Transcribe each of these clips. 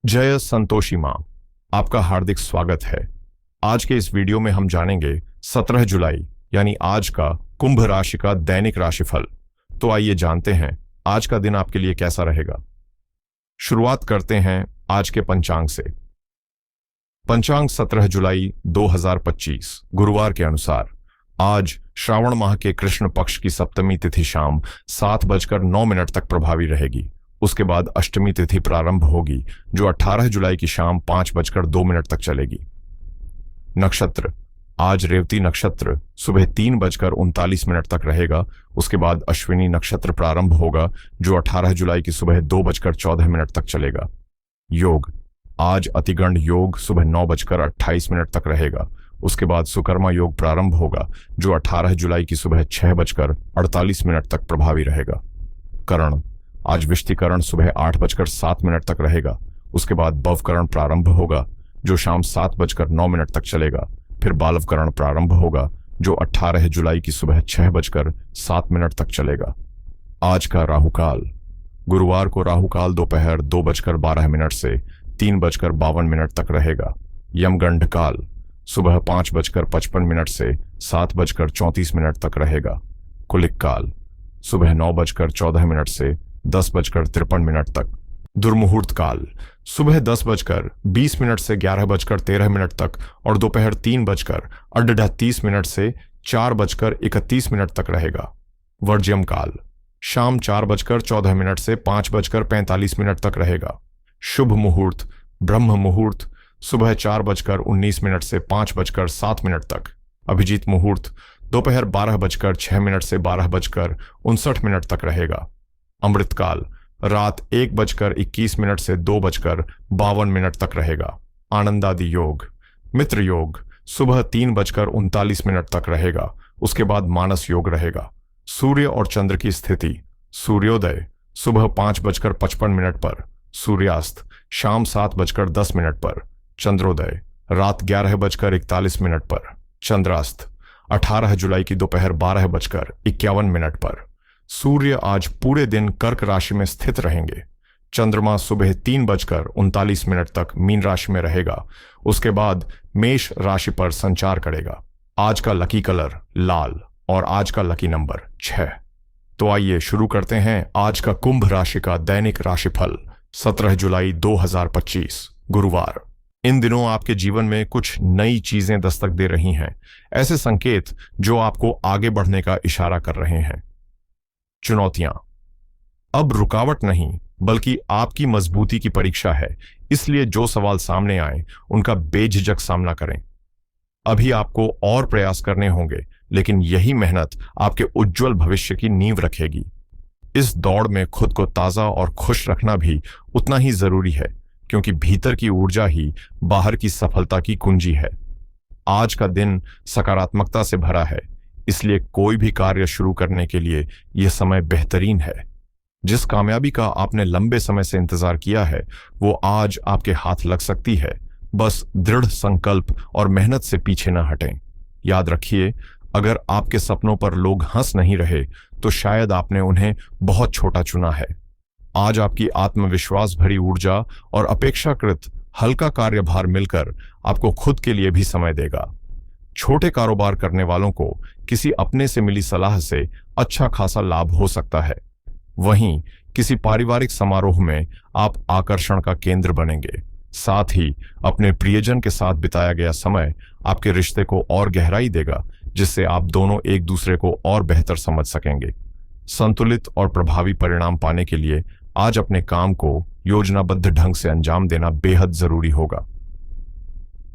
जय संतोषी माँ, आपका हार्दिक स्वागत है। आज के इस वीडियो में हम जानेंगे 17 जुलाई यानी आज का कुंभ राशि का दैनिक राशिफल। तो आइए जानते हैं आज का दिन आपके लिए कैसा रहेगा। शुरुआत करते हैं आज के पंचांग से। पंचांग 17 जुलाई 2025 गुरुवार के अनुसार आज श्रावण माह के कृष्ण पक्ष की सप्तमी तिथि शाम 7:09 तक प्रभावी रहेगी। उसके बाद अष्टमी तिथि प्रारंभ होगी जो 18 जुलाई की शाम 5:02 तक चलेगी। नक्षत्र आज रेवती नक्षत्र सुबह 3:39 तक रहेगा। उसके बाद अश्विनी नक्षत्र प्रारंभ होगा जो 18 जुलाई की सुबह 2:14 तक चलेगा। योग आज अतिगंड योग सुबह 9:28 तक रहेगा। उसके बाद सुकर्मा योग प्रारंभ होगा जो 18 जुलाई की सुबह 6:48 तक प्रभावी रहेगा। करण आज विष्टिकरण सुबह 8:07 तक रहेगा। उसके बाद बवकरण प्रारंभ होगा जो शाम 7:09 तक चलेगा। फिर बालवकरण प्रारंभ होगा जो 18 जुलाई की सुबह 6:07 तक चलेगा। आज का राहुकाल गुरुवार को राहुकाल दोपहर 2:12 से 3:52 तक रहेगा। यमगंड काल सुबह 5:55 से 7:34 तक रहेगा। कुलिक काल सुबह 9:14 से 10:53 तक। दुर्मुहूर्त काल सुबह 10:20 से 11:13 तक और दोपहर 3:38 से 4:31 तक रहेगा। वर्ज्यम काल शाम 4:14 से 5:45 तक रहेगा। शुभ मुहूर्त ब्रह्म मुहूर्त सुबह 4:19 से 5:07 तक। अभिजीत मुहूर्त दोपहर 12:06 से 12:59 तक रहेगा। अमृतकाल रात 1:21 से 2:52 तक रहेगा। आनंदादि योग मित्र योग सुबह 3:39 तक रहेगा। उसके बाद मानस योग रहेगा। सूर्य और चंद्र की स्थिति सूर्योदय सुबह 5:55 पर, सूर्यास्त शाम 7:10 पर, चंद्रोदय रात 11:41 पर, चंद्रास्त 18 जुलाई की दोपहर 12:51 पर। सूर्य आज पूरे दिन कर्क राशि में स्थित रहेंगे। चंद्रमा सुबह 3:39 तक मीन राशि में रहेगा। उसके बाद मेष राशि पर संचार करेगा। आज का लकी कलर लाल और आज का लकी नंबर 6। तो आइए शुरू करते हैं आज का कुंभ राशि का दैनिक राशिफल 17 जुलाई 2025 गुरुवार। इन दिनों आपके जीवन में कुछ नई चीजें दस्तक दे रही हैं, ऐसे संकेत जो आपको आगे बढ़ने का इशारा कर रहे हैं। चुनौतियां अब रुकावट नहीं बल्कि आपकी मजबूती की परीक्षा है, इसलिए जो सवाल सामने आए उनका बेझिझक सामना करें। अभी आपको और प्रयास करने होंगे, लेकिन यही मेहनत आपके उज्जवल भविष्य की नींव रखेगी। इस दौड़ में खुद को ताजा और खुश रखना भी उतना ही जरूरी है, क्योंकि भीतर की ऊर्जा ही बाहर की सफलता की कुंजी है। आज का दिन सकारात्मकता से भरा है, इसलिए कोई भी कार्य शुरू करने के लिए यह समय बेहतरीन है। जिस कामयाबी का आपने लंबे समय से इंतजार किया है वो आज आपके हाथ लग सकती है। बस दृढ़ संकल्प और मेहनत से पीछे न हटें। याद रखिए, अगर आपके सपनों पर लोग हंस नहीं रहे तो शायद आपने उन्हें बहुत छोटा चुना है। आज आपकी आत्मविश्वास भरी ऊर्जा और अपेक्षाकृत हल्का कार्यभार मिलकर आपको खुद के लिए भी समय देगा। छोटे कारोबार करने वालों को किसी अपने से मिली सलाह से अच्छा खासा लाभ हो सकता है। वहीं किसी पारिवारिक समारोह में आप आकर्षण का केंद्र बनेंगे। साथ ही अपने प्रियजन के साथ बिताया गया समय आपके रिश्ते को और गहराई देगा, जिससे आप दोनों एक दूसरे को और बेहतर समझ सकेंगे। संतुलित और प्रभावी परिणाम पाने के लिए आज अपने काम को योजनाबद्ध ढंग से अंजाम देना बेहद जरूरी होगा।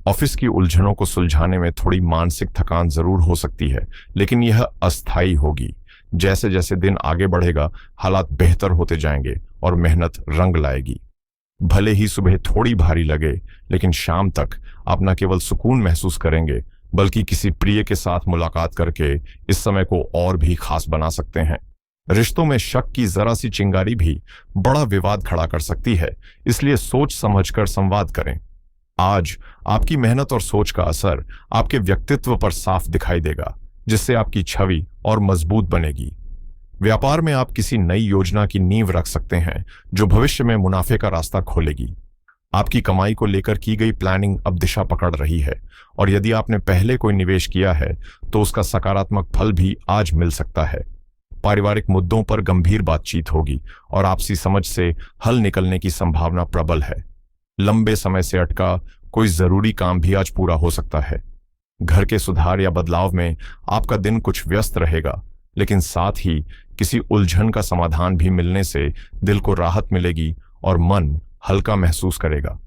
ऑफिस की उलझनों को सुलझाने में थोड़ी मानसिक थकान जरूर हो सकती है, लेकिन यह अस्थायी होगी। जैसे जैसे दिन आगे बढ़ेगा हालात बेहतर होते जाएंगे और मेहनत रंग लाएगी। भले ही सुबह थोड़ी भारी लगे, लेकिन शाम तक आप न केवल सुकून महसूस करेंगे बल्कि किसी प्रिय के साथ मुलाकात करके इस समय को और भी खास बना सकते हैं। रिश्तों में शक की जरा सी चिंगारी भी बड़ा विवाद खड़ा कर सकती है, इसलिए सोच समझकर संवाद करें। आज आपकी मेहनत और सोच का असर आपके व्यक्तित्व पर साफ दिखाई देगा, जिससे आपकी छवि और मजबूत बनेगी। व्यापार में आप किसी नई योजना की नींव रख सकते हैं जो भविष्य में मुनाफे का रास्ता खोलेगी। आपकी कमाई को लेकर की गई प्लानिंग अब दिशा पकड़ रही है, और यदि आपने पहले कोई निवेश किया है तो उसका सकारात्मक फल भी आज मिल सकता है। पारिवारिक मुद्दों पर गंभीर बातचीत होगी और आपसी समझ से हल निकलने की संभावना प्रबल है। लंबे समय से अटका कोई जरूरी काम भी आज पूरा हो सकता है। घर के सुधार या बदलाव में आपका दिन कुछ व्यस्त रहेगा, लेकिन साथ ही किसी उलझन का समाधान भी मिलने से दिल को राहत मिलेगी और मन हल्का महसूस करेगा।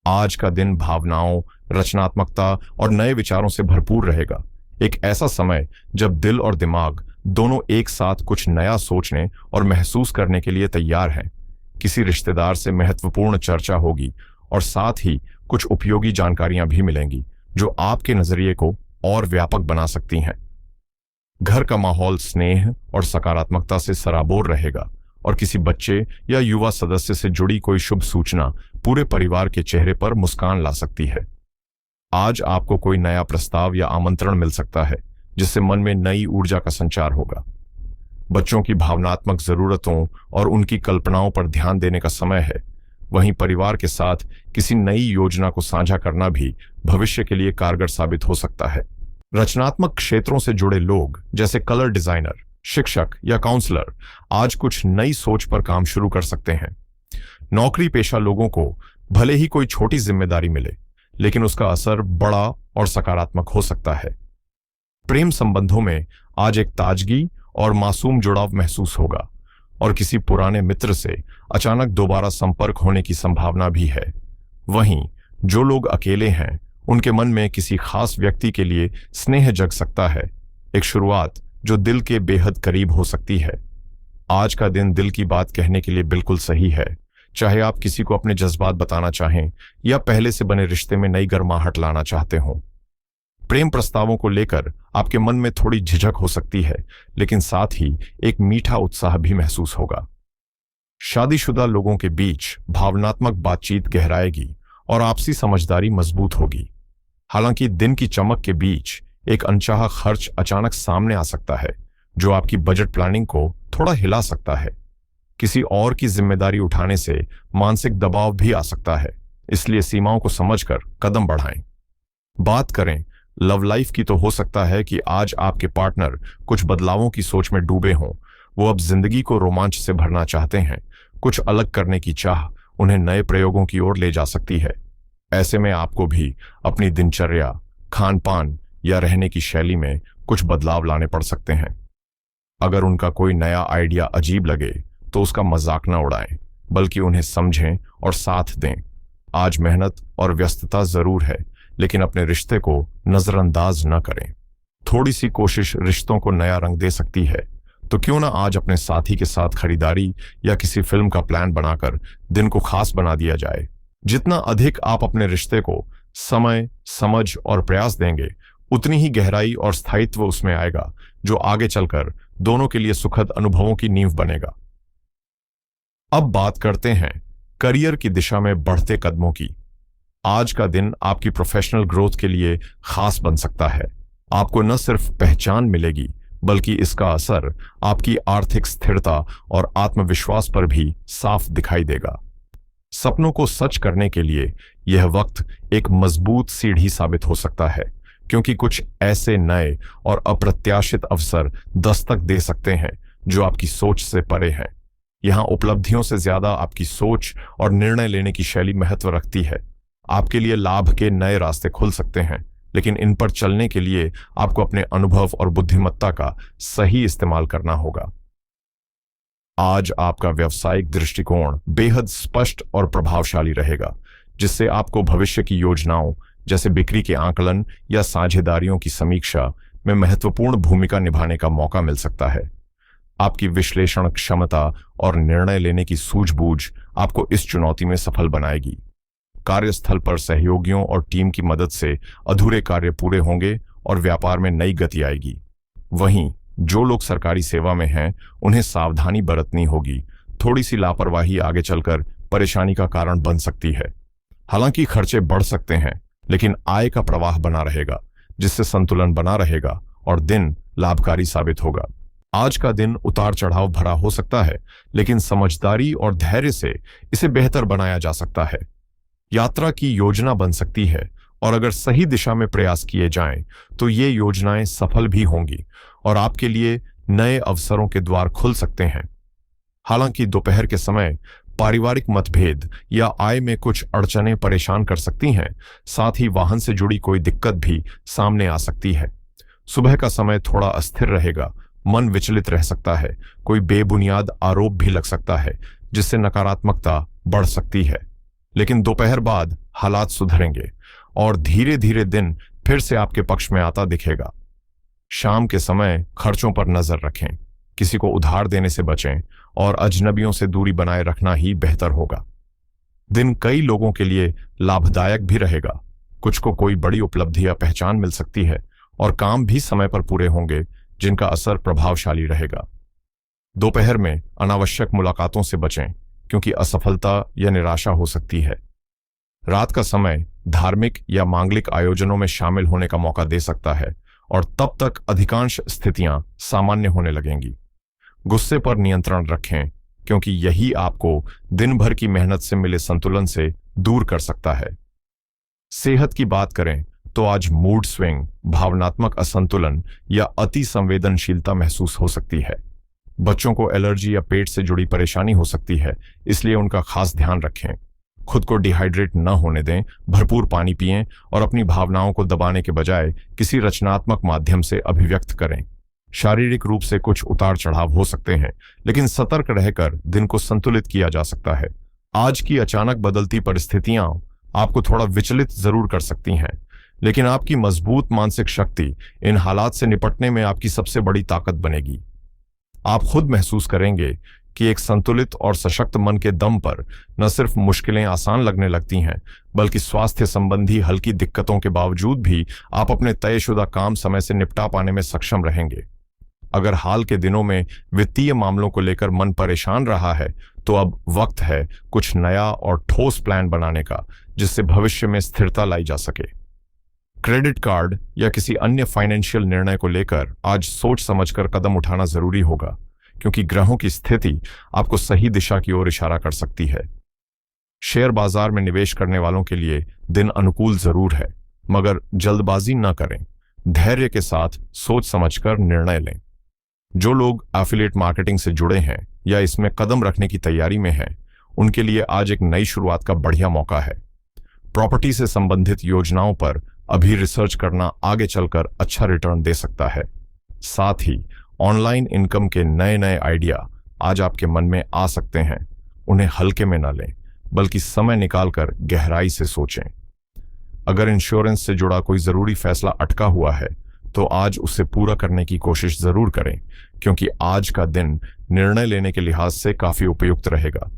आज का दिन भावनाओं, रचनात्मकता और नए विचारों से भरपूर रहेगा। एक ऐसा समय जब दिल और दिमाग दोनों एक साथ कुछ नया सोचने और महसूस करने के लिए तैयार हैं। किसी रिश्तेदार से महत्वपूर्ण चर्चा होगी और साथ ही कुछ उपयोगी जानकारियां भी मिलेंगी जो आपके नजरिए को और व्यापक बना सकती हैं। घर का माहौल स्नेह और सकारात्मकता से सराबोर रहेगा और किसी बच्चे या युवा सदस्य से जुड़ी कोई शुभ सूचना पूरे परिवार के चेहरे पर मुस्कान ला सकती है। आज आपको कोई नया प्रस्ताव या आमंत्रण मिल सकता है जिससे मन में नई ऊर्जा का संचार होगा। बच्चों की भावनात्मक जरूरतों और उनकी कल्पनाओं पर ध्यान देने का समय है। वहीं परिवार के साथ किसी नई योजना को साझा करना भी भविष्य के लिए कारगर साबित हो सकता है। रचनात्मक क्षेत्रों से जुड़े लोग जैसे कलर डिजाइनर, शिक्षक या काउंसलर आज कुछ नई सोच पर काम शुरू कर सकते हैं। नौकरी पेशा लोगों को भले ही कोई छोटी जिम्मेदारी मिले, लेकिन उसका असर बड़ा और सकारात्मक हो सकता है। प्रेम संबंधों में आज एक ताजगी और मासूम जुड़ाव महसूस होगा और किसी पुराने मित्र से अचानक दोबारा संपर्क होने की संभावना भी है। वहीं जो लोग अकेले हैं उनके मन में किसी खास व्यक्ति के लिए स्नेह जग सकता है, एक शुरुआत जो दिल के बेहद करीब हो सकती है। आज का दिन दिल की बात कहने के लिए बिल्कुल सही है, चाहे आप किसी को अपने जज्बात बताना चाहें या पहले से बने रिश्ते में नई गर्माहट लाना चाहते हों। प्रेम प्रस्तावों को लेकर आपके मन में थोड़ी झिझक हो सकती है, लेकिन साथ ही एक मीठा उत्साह भी महसूस होगा। शादीशुदा लोगों के बीच भावनात्मक बातचीत गहराएगी और आपसी समझदारी मजबूत होगी। हालांकि दिन की चमक के बीच एक अनचाहा खर्च अचानक सामने आ सकता है जो आपकी बजट प्लानिंग को थोड़ा हिला सकता है। किसी और की जिम्मेदारी उठाने से मानसिक दबाव भी आ सकता है, इसलिए सीमाओं को समझकर कदम बढ़ाएं। बात करें लव लाइफ की तो हो सकता है कि आज आपके पार्टनर कुछ बदलावों की सोच में डूबे हों। वो अब जिंदगी को रोमांच से भरना चाहते हैं। कुछ अलग करने की चाह उन्हें नए प्रयोगों की ओर ले जा सकती है। ऐसे में आपको भी अपनी दिनचर्या, खान पान या रहने की शैली में कुछ बदलाव लाने पड़ सकते हैं। अगर उनका कोई नया आइडिया अजीब लगे तो उसका मजाक न उड़ाएं, बल्कि उन्हें समझें और साथ दें। आज मेहनत और व्यस्तता जरूर है, लेकिन अपने रिश्ते को नजरअंदाज न करें। थोड़ी सी कोशिश रिश्तों को नया रंग दे सकती है, तो क्यों ना आज अपने साथी के साथ खरीदारी या किसी फिल्म का प्लान बनाकर दिन को खास बना दिया जाए। जितना अधिक आप अपने रिश्ते को समय, समझ और प्रयास देंगे, उतनी ही गहराई और स्थायित्व उसमें आएगा, जो आगे चलकर दोनों के लिए सुखद अनुभवों की नींव बनेगा। अब बात करते हैं करियर की दिशा में बढ़ते कदमों की। आज का दिन आपकी प्रोफेशनल ग्रोथ के लिए खास बन सकता है। आपको न सिर्फ पहचान मिलेगी, बल्कि इसका असर आपकी आर्थिक स्थिरता और आत्मविश्वास पर भी साफ दिखाई देगा। सपनों को सच करने के लिए यह वक्त एक मजबूत सीढ़ी साबित हो सकता है, क्योंकि कुछ ऐसे नए और अप्रत्याशित अवसर दस्तक दे सकते हैं जो आपकी सोच से परे हैं। यहाँ उपलब्धियों से ज्यादा आपकी सोच और निर्णय लेने की शैली महत्व रखती है। आपके लिए लाभ के नए रास्ते खुल सकते हैं, लेकिन इन पर चलने के लिए आपको अपने अनुभव और बुद्धिमत्ता का सही इस्तेमाल करना होगा। आज आपका व्यावसायिक दृष्टिकोण बेहद स्पष्ट और प्रभावशाली रहेगा, जिससे आपको भविष्य की योजनाओं जैसे बिक्री के आकलन या साझेदारियों की समीक्षा में महत्वपूर्ण भूमिका निभाने का मौका मिल सकता है। आपकी विश्लेषण क्षमता और निर्णय लेने की सूझबूझ आपको इस चुनौती में सफल बनाएगी। कार्यस्थल पर सहयोगियों और टीम की मदद से अधूरे कार्य पूरे होंगे और व्यापार में नई गति आएगी। वहीं जो लोग सरकारी सेवा में हैं, उन्हें सावधानी बरतनी होगी। थोड़ी सी लापरवाही आगे चलकर परेशानी का कारण बन सकती है। हालांकि खर्चे बढ़ सकते हैं, लेकिन आय का प्रवाह बना रहेगा, जिससे संतुलन बना रहेगा और दिन लाभकारी साबित होगा। आज का दिन उतार चढ़ाव भरा हो सकता है, लेकिन समझदारी और धैर्य से इसे बेहतर बनाया जा सकता है। यात्रा की योजना बन सकती है और अगर सही दिशा में प्रयास किए जाएं तो ये योजनाएं सफल भी होंगी और आपके लिए नए अवसरों के द्वार खुल सकते हैं। हालांकि दोपहर के समय पारिवारिक मतभेद या आय में कुछ अड़चनें परेशान कर सकती हैं, साथ ही वाहन से जुड़ी कोई दिक्कत भी सामने आ सकती है। सुबह का समय थोड़ा अस्थिर रहेगा, मन विचलित रह सकता है, कोई बेबुनियाद आरोप भी लग सकता है जिससे नकारात्मकता बढ़ सकती है। लेकिन दोपहर बाद हालात सुधरेंगे और धीरे धीरे दिन फिर से आपके पक्ष में आता दिखेगा। शाम के समय खर्चों पर नजर रखें, किसी को उधार देने से बचें और अजनबियों से दूरी बनाए रखना ही बेहतर होगा। दिन कई लोगों के लिए लाभदायक भी रहेगा, कुछ को कोई बड़ी उपलब्धि या पहचान मिल सकती है और काम भी समय पर पूरे होंगे जिनका असर प्रभावशाली रहेगा। दोपहर में अनावश्यक मुलाकातों से बचें क्योंकि असफलता या निराशा हो सकती है। रात का समय धार्मिक या मांगलिक आयोजनों में शामिल होने का मौका दे सकता है और तब तक अधिकांश स्थितियां सामान्य होने लगेंगी। गुस्से पर नियंत्रण रखें क्योंकि यही आपको दिन भर की मेहनत से मिले संतुलन से दूर कर सकता है। सेहत की बात करें तो आज मूड स्विंग, भावनात्मक असंतुलन या अति संवेदनशीलता महसूस हो सकती है। बच्चों को एलर्जी या पेट से जुड़ी परेशानी हो सकती है, इसलिए उनका खास ध्यान रखें। खुद को डिहाइड्रेट न होने दें, भरपूर पानी पिएं और अपनी भावनाओं को दबाने के बजाय किसी रचनात्मक माध्यम से अभिव्यक्त करें। शारीरिक रूप से कुछ उतार चढ़ाव हो सकते हैं, लेकिन सतर्क रहकर दिन को संतुलित किया जा सकता है। आज की अचानक बदलती परिस्थितियां आपको थोड़ा विचलित जरूर कर सकती हैं, लेकिन आपकी मजबूत मानसिक शक्ति इन हालात से निपटने में आपकी सबसे बड़ी ताकत बनेगी। आप खुद महसूस करेंगे कि एक संतुलित और सशक्त मन के दम पर न सिर्फ मुश्किलें आसान लगने लगती हैं, बल्कि स्वास्थ्य संबंधी हल्की दिक्कतों के बावजूद भी आप अपने तयशुदा काम समय से निपटा पाने में सक्षम रहेंगे। अगर हाल के दिनों में वित्तीय मामलों को लेकर मन परेशान रहा है, तो अब वक्त है कुछ नया और ठोस प्लान बनाने का, जिससे भविष्य में स्थिरता लाई जा सके। क्रेडिट कार्ड या किसी अन्य फाइनेंशियल निर्णय को लेकर आज सोच समझकर कदम उठाना जरूरी होगा, क्योंकि ग्रहों की स्थिति आपको सही दिशा की ओर इशारा कर सकती है। शेयर बाजार में निवेश करने वालों के लिए दिन अनुकूल जरूर है, मगर जल्दबाजी न करें। धैर्य के साथ सोच समझकर निर्णय लें। जो लोग एफिलिएट मार्केटिंग से जुड़े हैं या इसमें कदम रखने की तैयारी में हैं, उनके लिए आज एक नई शुरुआत का बढ़िया मौका है। प्रॉपर्टी से संबंधित योजनाओं पर अभी रिसर्च करना आगे चलकर अच्छा रिटर्न दे सकता है। साथ ही ऑनलाइन इनकम के नए नए आइडिया आज आपके मन में आ सकते हैं। उन्हें हल्के में न लें, बल्कि समय निकालकर गहराई से सोचें। अगर इंश्योरेंस से जुड़ा कोई जरूरी फैसला अटका हुआ है, तो आज उसे पूरा करने की कोशिश जरूर करें, क्योंकि आज का दिन निर्णय लेने के लिहाज से काफी उपयुक्त रहेगा।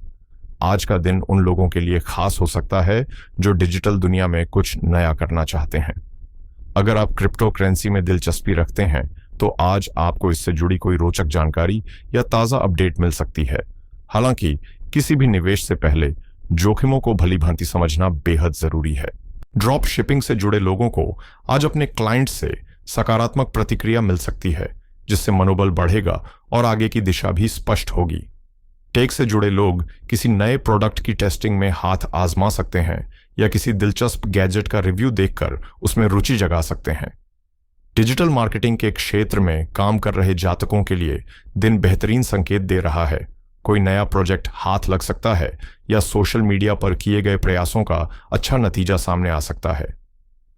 आज का दिन उन लोगों के लिए खास हो सकता है जो डिजिटल दुनिया में कुछ नया करना चाहते हैं। अगर आप क्रिप्टो करेंसी में दिलचस्पी रखते हैं, तो आज आपको इससे जुड़ी कोई रोचक जानकारी या ताज़ा अपडेट मिल सकती है। हालांकि किसी भी निवेश से पहले जोखिमों को भली भांति समझना बेहद जरूरी है। ड्रॉप शिपिंग से जुड़े लोगों को आज अपने क्लाइंट से सकारात्मक प्रतिक्रिया मिल सकती है, जिससे मनोबल बढ़ेगा और आगे की दिशा भी स्पष्ट होगी। टेक से जुड़े लोग किसी नए प्रोडक्ट की टेस्टिंग में हाथ आजमा सकते हैं या किसी दिलचस्प गैजेट का रिव्यू देखकर उसमें रुचि जगा सकते हैं। डिजिटल मार्केटिंग के क्षेत्र में काम कर रहे जातकों के लिए दिन बेहतरीन संकेत दे रहा है। कोई नया प्रोजेक्ट हाथ लग सकता है या सोशल मीडिया पर किए गए प्रयासों का अच्छा नतीजा सामने आ सकता है।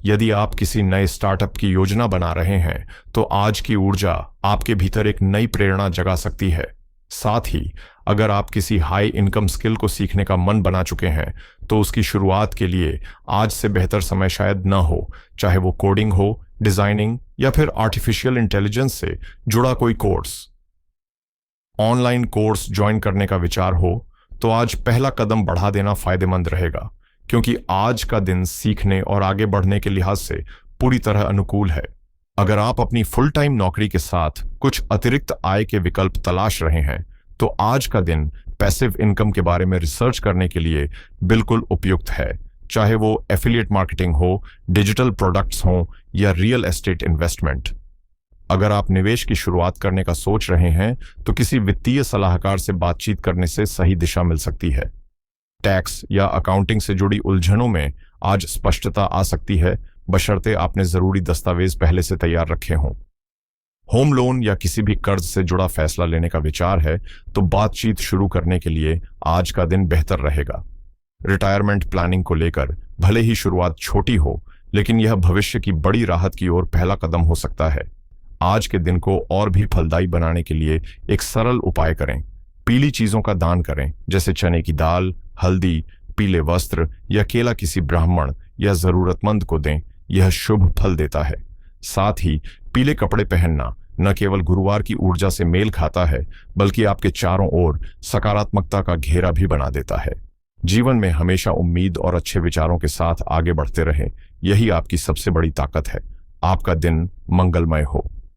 यदि आप किसी नए स्टार्टअप की योजना बना रहे हैं, तो आज की ऊर्जा आपके भीतर एक नई प्रेरणा जगा सकती है। साथ ही अगर आप किसी हाई इनकम स्किल को सीखने का मन बना चुके हैं, तो उसकी शुरुआत के लिए आज से बेहतर समय शायद न हो, चाहे वो कोडिंग हो, डिजाइनिंग या फिर आर्टिफिशियल इंटेलिजेंस से जुड़ा कोई कोर्स। ऑनलाइन कोर्स ज्वाइन करने का विचार हो तो आज पहला कदम बढ़ा देना फायदेमंद रहेगा, क्योंकि आज का दिन सीखने और आगे बढ़ने के लिहाज से पूरी तरह अनुकूल है। अगर आप अपनी फुल टाइम नौकरी के साथ कुछ अतिरिक्त आय के विकल्प तलाश रहे हैं, तो आज का दिन पैसिव इनकम के बारे में रिसर्च करने के लिए बिल्कुल उपयुक्त है, चाहे वो एफिलिएट मार्केटिंग हो, डिजिटल प्रोडक्ट्स हो या रियल एस्टेट इन्वेस्टमेंट। अगर आप निवेश की शुरुआत करने का सोच रहे हैं, तो किसी वित्तीय सलाहकार से बातचीत करने से सही दिशा मिल सकती है। टैक्स या अकाउंटिंग से जुड़ी उलझनों में आज स्पष्टता आ सकती है, बशर्ते आपने जरूरी दस्तावेज पहले से तैयार रखे हों। होम लोन या किसी भी कर्ज से जुड़ा फैसला लेने का विचार है तो बातचीत शुरू करने के लिए आज का दिन बेहतर रहेगा। रिटायरमेंट प्लानिंग को लेकर भले ही शुरुआत छोटी हो, लेकिन यह भविष्य की बड़ी राहत की ओर पहला कदम हो सकता है। आज के दिन को और भी फलदायी बनाने के लिए एक सरल उपाय करें। पीली चीजों का दान करें, जैसे चने की दाल, हल्दी, पीले वस्त्र या केला किसी ब्राह्मण या जरूरतमंद को दें। यह शुभ फल देता है। साथ ही पीले कपड़े पहनना न केवल गुरुवार की ऊर्जा से मेल खाता है, बल्कि आपके चारों ओर सकारात्मकता का घेरा भी बना देता है। जीवन में हमेशा उम्मीद और अच्छे विचारों के साथ आगे बढ़ते रहें, यही आपकी सबसे बड़ी ताकत है। आपका दिन मंगलमय हो।